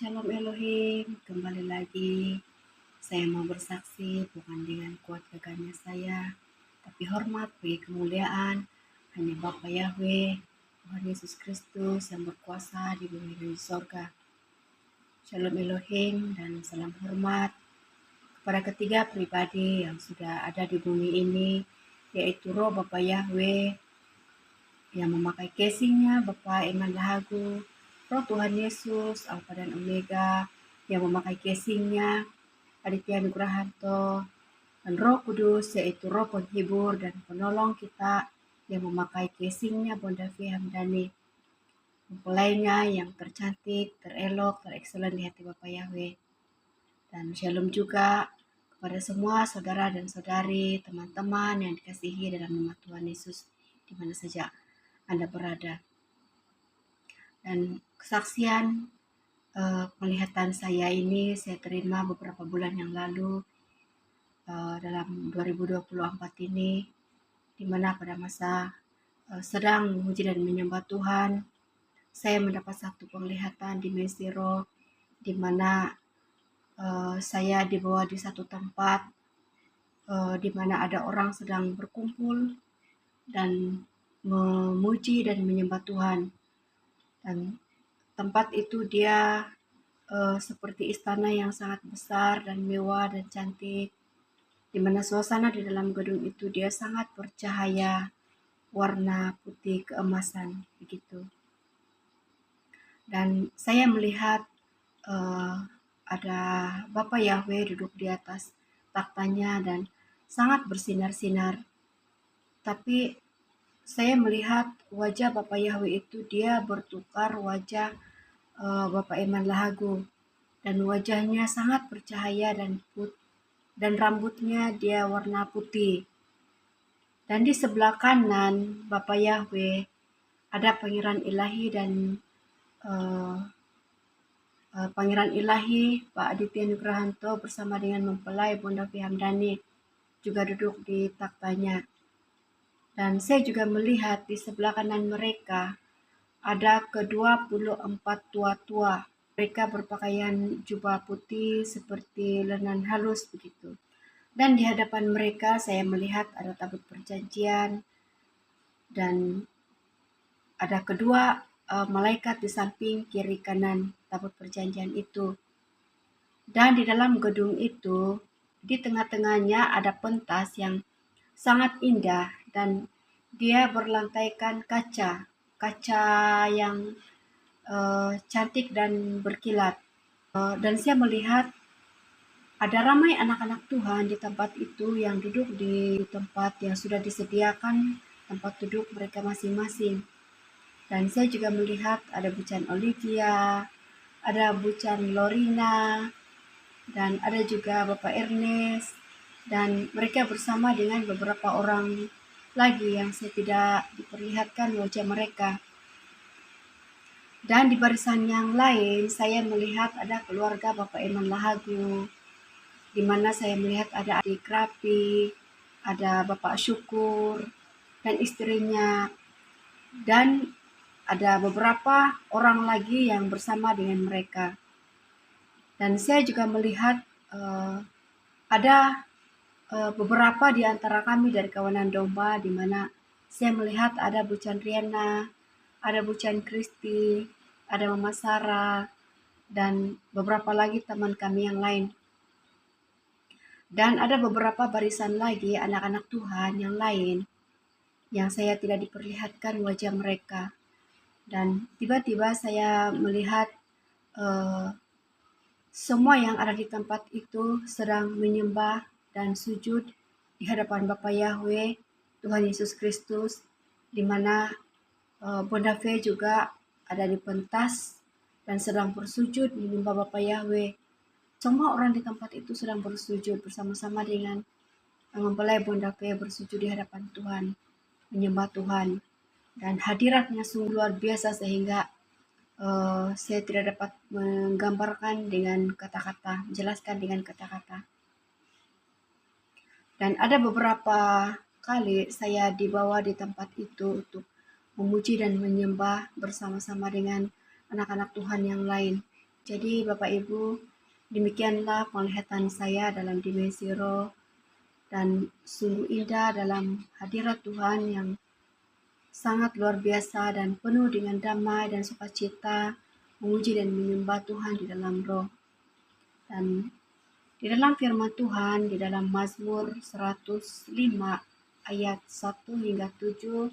Shalom Elohim, kembali lagi. Saya mau bersaksi bukan dengan kuat gagahnya saya, tapi hormat bagi kemuliaan hanya Bapa Yahweh, Tuhan Yesus Kristus yang berkuasa di bumi dan di sorga. Shalom Elohim dan salam hormat kepada ketiga pribadi yang sudah ada di bumi ini, yaitu Roh Bapa Yahweh yang memakai casingnya Bapa Eman Lahagu, Roh Tuhan Yesus, Alfa dan Omega, yang memakai casingnya Aditya Nugrahanto, dan Roh Kudus, yaitu Roh penghibur dan penolong kita yang memakai casingnya Bondavi Hamdani, mempelainya yang tercantik, terelok, terekselen di hati Bapa Yahweh. Dan shalom juga kepada semua saudara dan saudari, teman-teman yang dikasihi dalam nama Tuhan Yesus, di mana saja Anda berada. Dan kesaksian penglihatan saya ini saya terima beberapa bulan yang lalu dalam 2024 ini, di mana pada masa sedang memuji dan menyembah Tuhan, saya mendapat satu penglihatan dimensi roh, di mana saya dibawa di satu tempat di mana ada orang sedang berkumpul dan memuji dan menyembah Tuhan. Dan tempat itu dia seperti istana yang sangat besar dan mewah dan cantik, di mana suasana di dalam gedung itu dia sangat bercahaya, warna putih keemasan begitu. Dan saya melihat ada Bapa Yahweh duduk di atas taktanya dan sangat bersinar-sinar. Tapi saya melihat wajah Bapa Yahweh itu dia bertukar wajah Bapak Eman Lahagu, dan wajahnya sangat bercahaya dan rambutnya dia warna putih. Dan di sebelah kanan Bapak Yahweh ada Pangeran Ilahi dan Pangeran Ilahi Pak Aditya Nugrahanto bersama dengan mempelai Bondavi Hamdani juga duduk di taktanya. Dan saya juga melihat di sebelah kanan mereka ada ke-24 tua-tua. Mereka berpakaian jubah putih seperti lenan halus begitu. Dan di hadapan mereka saya melihat ada tabut perjanjian dan ada kedua malaikat di samping kiri kanan tabut perjanjian itu. Dan di dalam gedung itu, di tengah-tengahnya ada pentas yang sangat indah dan dia berlantaikan kaca yang cantik dan berkilat. Dan saya melihat ada ramai anak-anak Tuhan di tempat itu yang duduk di tempat yang sudah disediakan tempat duduk mereka masing-masing. Dan saya juga melihat ada Bucan Olivia, ada Bucan Lorina, dan ada juga Bapak Ernest, dan mereka bersama dengan beberapa orang lagi yang saya tidak diperlihatkan wajah mereka. Dan di barisan yang lain saya melihat ada keluarga Bapak Eman Lahagu, di mana saya melihat ada adik Rapi, ada Bapak Syukur dan istrinya, dan ada beberapa orang lagi yang bersama dengan mereka. Dan saya juga melihat ada beberapa di antara kami dari kawanan domba, di mana saya melihat ada Bucan Riana, ada Bucan Kristi, ada Mama Sarah, dan beberapa lagi teman kami yang lain. Dan ada beberapa barisan lagi anak-anak Tuhan yang lain yang saya tidak diperlihatkan wajah mereka. Dan tiba-tiba saya melihat semua yang ada di tempat itu sedang menyembah dan sujud di hadapan Bapa Yahweh, Tuhan Yesus Kristus, di mana Bondavi juga ada di pentas dan sedang bersujud menyembah Bapa Yahweh. Semua orang di tempat itu sedang bersujud bersama-sama dengan mempelai Bondavi bersujud di hadapan Tuhan, menyembah Tuhan. Dan hadiratnya sungguh luar biasa sehingga saya tidak dapat menggambarkan dengan kata-kata, menjelaskan dengan kata-kata. Dan ada beberapa kali saya dibawa di tempat itu untuk memuji dan menyembah bersama-sama dengan anak-anak Tuhan yang lain. Jadi Bapak Ibu, demikianlah penglihatan saya dalam dimensi roh dan sungguh indah dalam hadirat Tuhan yang sangat luar biasa dan penuh dengan damai dan sukacita, memuji dan menyembah Tuhan di dalam roh. Dan di dalam firman Tuhan, di dalam Mazmur 105 ayat 1 hingga 7,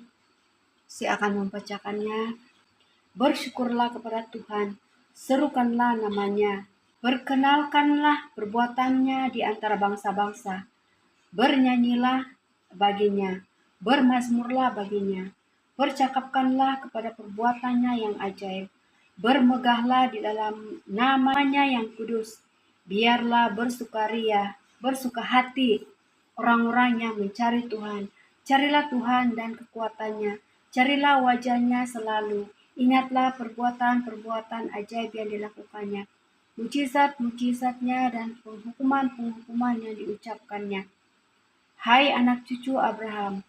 saya akan membacakannya. Bersyukurlah kepada Tuhan, serukanlah namanya, perkenalkanlah perbuatannya di antara bangsa-bangsa, bernyanyilah baginya, bermazmurlah baginya, percakapkanlah kepada perbuatannya yang ajaib, bermegahlah di dalam namanya yang kudus, biarlah bersuka hati orang-orang yang mencari Tuhan. Carilah Tuhan dan kekuatannya, carilah wajahnya selalu, ingatlah perbuatan-perbuatan ajaib yang dilakukannya, mujizat-mujizatnya dan penghukuman-penghukuman yang diucapkannya. Hai anak cucu Abraham,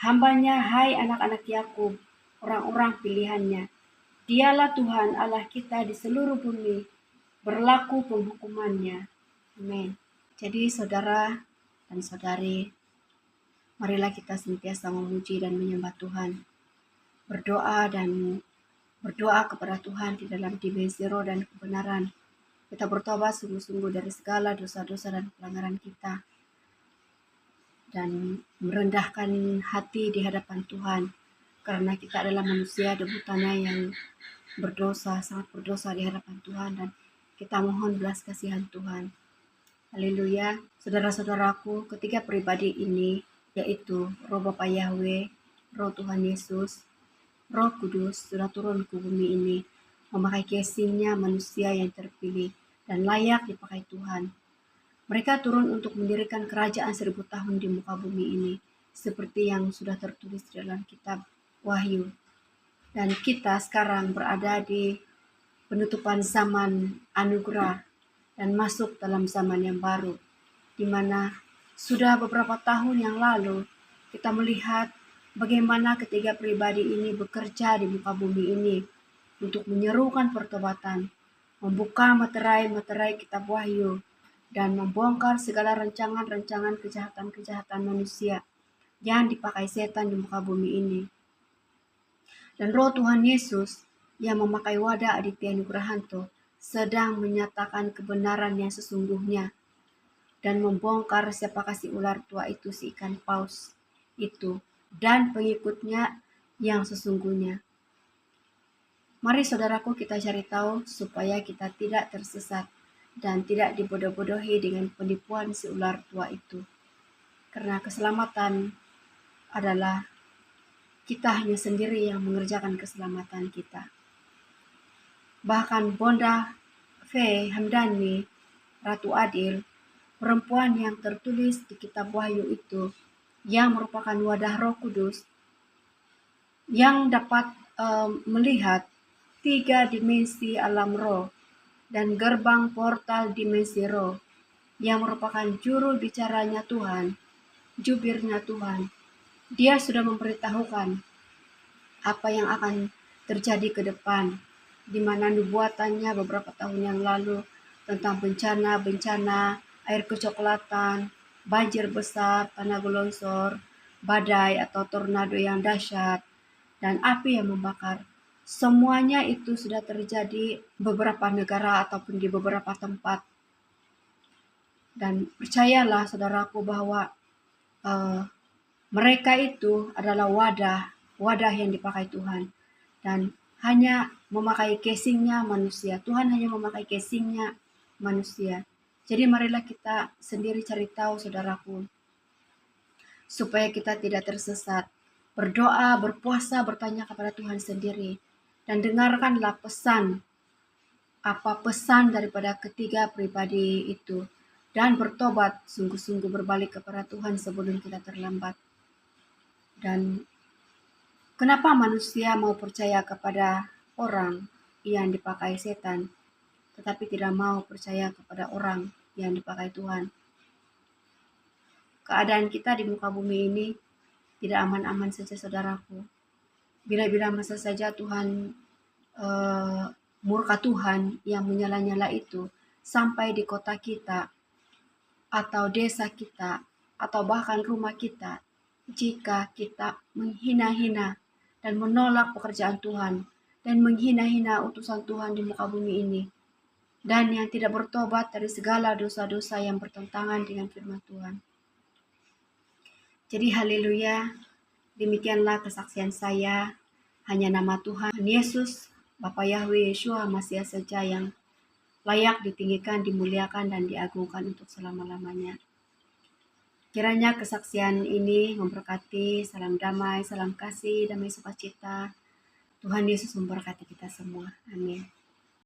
hambanya, hai anak-anak Yakub, orang-orang pilihannya. Dialah Tuhan Allah kita di seluruh bumi, berlaku penghukumannya. Amin. Jadi saudara dan saudari, marilah kita senantiasa memuji dan menyembah Tuhan. Berdoa kepada Tuhan di dalam dimensi roh dan kebenaran. Kita bertobat sungguh-sungguh dari segala dosa-dosa dan pelanggaran kita. Dan merendahkan hati di hadapan Tuhan. Karena kita adalah manusia debu tanah yang berdosa, sangat berdosa di hadapan Tuhan. Dan kita mohon belas kasihan Tuhan. Haleluya. Saudara-saudaraku, ketiga pribadi ini, yaitu Roh Bapa Yahweh, Roh Tuhan Yesus, Roh Kudus sudah turun ke bumi ini, memakai casingnya manusia yang terpilih dan layak dipakai Tuhan. Mereka turun untuk mendirikan kerajaan 1000 tahun di muka bumi ini, seperti yang sudah tertulis dalam kitab Wahyu. Dan kita sekarang berada di penutupan zaman anugerah dan masuk dalam zaman yang baru, di mana sudah beberapa tahun yang lalu kita melihat bagaimana ketiga pribadi ini bekerja di muka bumi ini untuk menyerukan pertobatan, membuka materai-materai kitab Wahyu, dan membongkar segala rancangan-rancangan kejahatan-kejahatan manusia yang dipakai setan di muka bumi ini. Dan Roh Tuhan Yesus yang memakai wadah Aditya Nugrahanto sedang menyatakan kebenaran yang sesungguhnya dan membongkar siapa kasih ular tua itu, si ikan paus itu, dan pengikutnya yang sesungguhnya. Mari saudaraku kita cari tahu supaya kita tidak tersesat dan tidak dibodoh-bodohi dengan penipuan si ular tua itu. Karena keselamatan adalah kita hanya sendiri yang mengerjakan keselamatan kita. Bahkan Bonda V. Hamdani, Ratu Adil, perempuan yang tertulis di kitab Wahyu itu, yang merupakan wadah Roh Kudus, yang dapat melihat 3 dimensi alam roh dan gerbang portal dimensi roh, yang merupakan juru bicaranya Tuhan, jubirnya Tuhan. Dia sudah memberitahukan apa yang akan terjadi ke depan, di mana nubuatannya beberapa tahun yang lalu tentang bencana-bencana, air kecoklatan, banjir besar, tanah longsor, badai atau tornado yang dahsyat, dan api yang membakar. Semuanya itu sudah terjadi beberapa negara ataupun di beberapa tempat. Dan percayalah saudaraku bahwa mereka itu adalah wadah yang dipakai Tuhan. Dan hanya memakai casingnya manusia. Tuhan hanya memakai casingnya manusia. Jadi marilah kita sendiri cari tahu saudaraku, supaya kita tidak tersesat. Berdoa, berpuasa, bertanya kepada Tuhan sendiri. Dan dengarkanlah apa pesan daripada ketiga pribadi itu. Dan bertobat, sungguh-sungguh berbalik kepada Tuhan sebelum kita terlambat. Dan kenapa manusia mau percaya kepada orang yang dipakai setan, tetapi tidak mau percaya kepada orang yang dipakai Tuhan? Keadaan kita di muka bumi ini tidak aman-aman saja saudaraku. Bila-bila masa saja Tuhan murka Tuhan yang menyala-nyala itu sampai di kota kita atau desa kita atau bahkan rumah kita, jika kita menghina-hina dan menolak pekerjaan Tuhan dan menghina-hina utusan Tuhan di muka bumi ini, dan yang tidak bertobat dari segala dosa-dosa yang bertentangan dengan firman Tuhan. Jadi haleluya, demikianlah kesaksian saya. Hanya nama Tuhan Yesus, Bapa Yahweh Yeshua Masiah saja yang layak ditinggikan, dimuliakan, dan diagungkan untuk selama-lamanya. Kiranya kesaksian ini memberkati. Salam damai, salam kasih, damai sukacita. Tuhan Yesus memberkati kita semua. Amin.